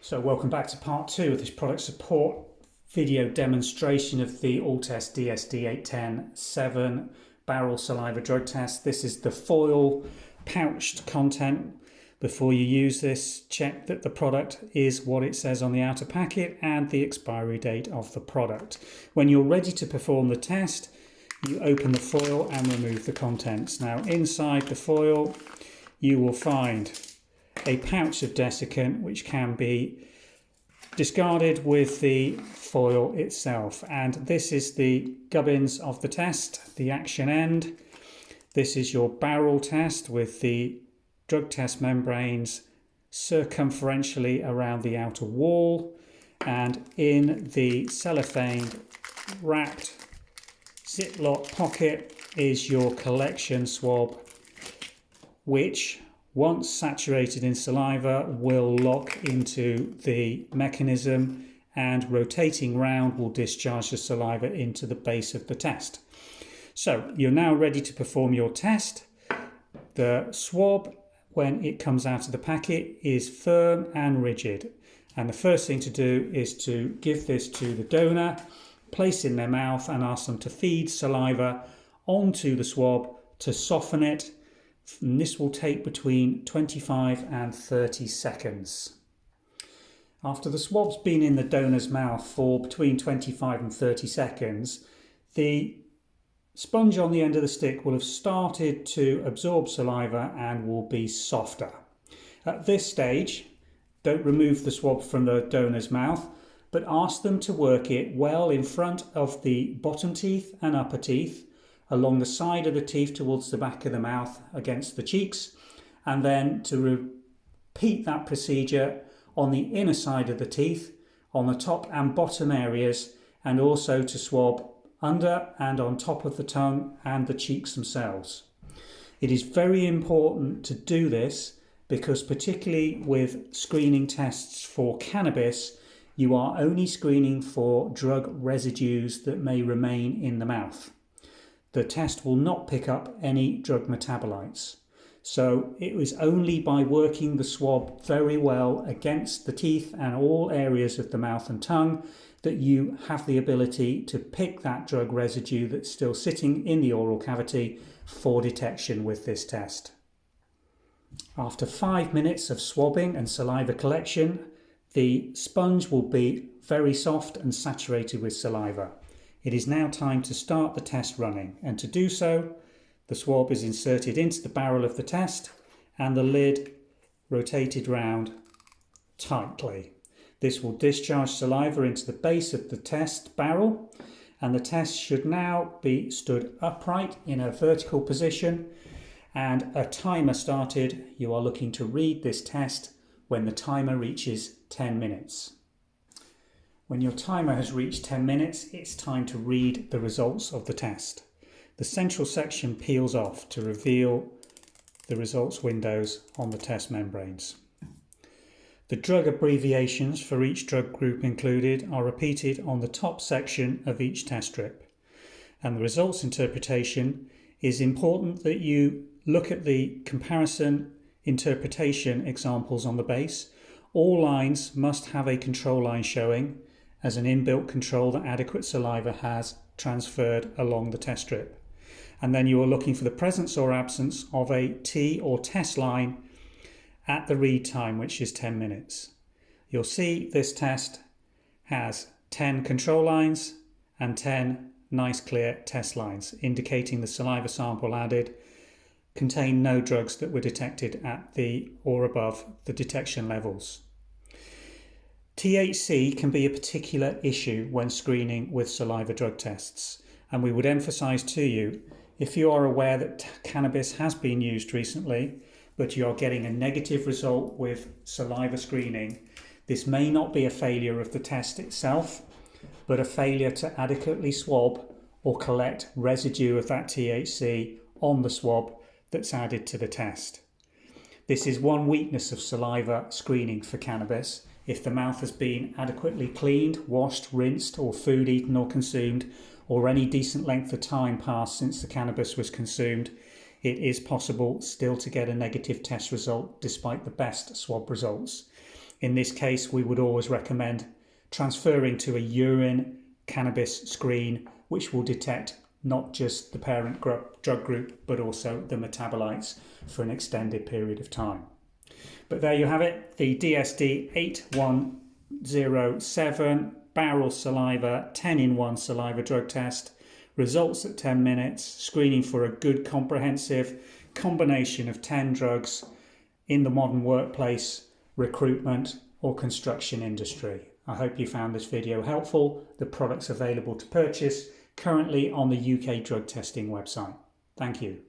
So welcome back to part 2 of this product support video demonstration of the ALLTEST DSD-8107 barrel saliva drug test. This is the foil pouched content. Before you use this, check that the product is what it says on the outer packet and the expiry date of the product. When you're ready to perform the test, you open the foil and remove the contents. Now inside the foil you will find a pouch of desiccant which can be discarded with the foil itself, and this is the gubbins of the test, the action end. This is your barrel test with the drug test membranes circumferentially around the outer wall, and in the cellophane wrapped Ziploc pocket is your collection swab, which once saturated in saliva will lock into the mechanism and rotating round will discharge the saliva into the base of the test. So you're now ready to perform your test. The swab, when it comes out of the packet, is firm and rigid, and the first thing to do is to give this to the donor, place in their mouth and ask them to feed saliva onto the swab to soften it. And this will take between 25 and 30 seconds. After the swab's been in the donor's mouth for between 25 and 30 seconds, the sponge on the end of the stick will have started to absorb saliva and will be softer. At this stage, don't remove the swab from the donor's mouth, but ask them to work it well in front of the bottom teeth and upper teeth, along the side of the teeth towards the back of the mouth against the cheeks, and then to repeat that procedure on the inner side of the teeth, on the top and bottom areas, and also to swab under and on top of the tongue and the cheeks themselves. It is very important to do this because, particularly with screening tests for cannabis, you are only screening for drug residues that may remain in the mouth. The test will not pick up any drug metabolites. So it was only by working the swab very well against the teeth and all areas of the mouth and tongue that you have the ability to pick that drug residue that's still sitting in the oral cavity for detection with this test. After 5 minutes of swabbing and saliva collection, the sponge will be very soft and saturated with saliva. It is now time to start the test running, and to do so, the swab is inserted into the barrel of the test and the lid rotated round tightly. This will discharge saliva into the base of the test barrel, and the test should now be stood upright in a vertical position, and a timer started. You are looking to read this test when the timer reaches 10 minutes. When your timer has reached 10 minutes, it's time to read the results of the test. The central section peels off to reveal the results windows on the test membranes. The drug abbreviations for each drug group included are repeated on the top section of each test strip. And the results interpretation is important that you look at the comparison interpretation examples on the base. All lines must have a control line showing as an inbuilt control that adequate saliva has transferred along the test strip. And then you are looking for the presence or absence of a T or test line at the read time, which is 10 minutes. You'll see this test has 10 control lines and 10 nice clear test lines, indicating the saliva sample added contained no drugs that were detected at the or above the detection levels. THC can be a particular issue when screening with saliva drug tests, and we would emphasise to you, if you are aware that cannabis has been used recently but you are getting a negative result with saliva screening, this may not be a failure of the test itself, but a failure to adequately swab or collect residue of that THC on the swab that's added to the test. This is one weakness of saliva screening for cannabis. If the mouth has been adequately cleaned, washed, rinsed, or food eaten or consumed, or any decent length of time passed since the cannabis was consumed, it is possible still to get a negative test result despite the best swab results. In this case, we would always recommend transferring to a urine cannabis screen, which will detect not just the parent drug group, but also the metabolites for an extended period of time. But there you have it, the DSD-8107 Barrel Saliva 10-in-1 saliva drug test. Results at 10 minutes, screening for a good comprehensive combination of 10 drugs in the modern workplace, recruitment or construction industry. I hope you found this video helpful. The product's available to purchase currently on the UK drug testing website. Thank you.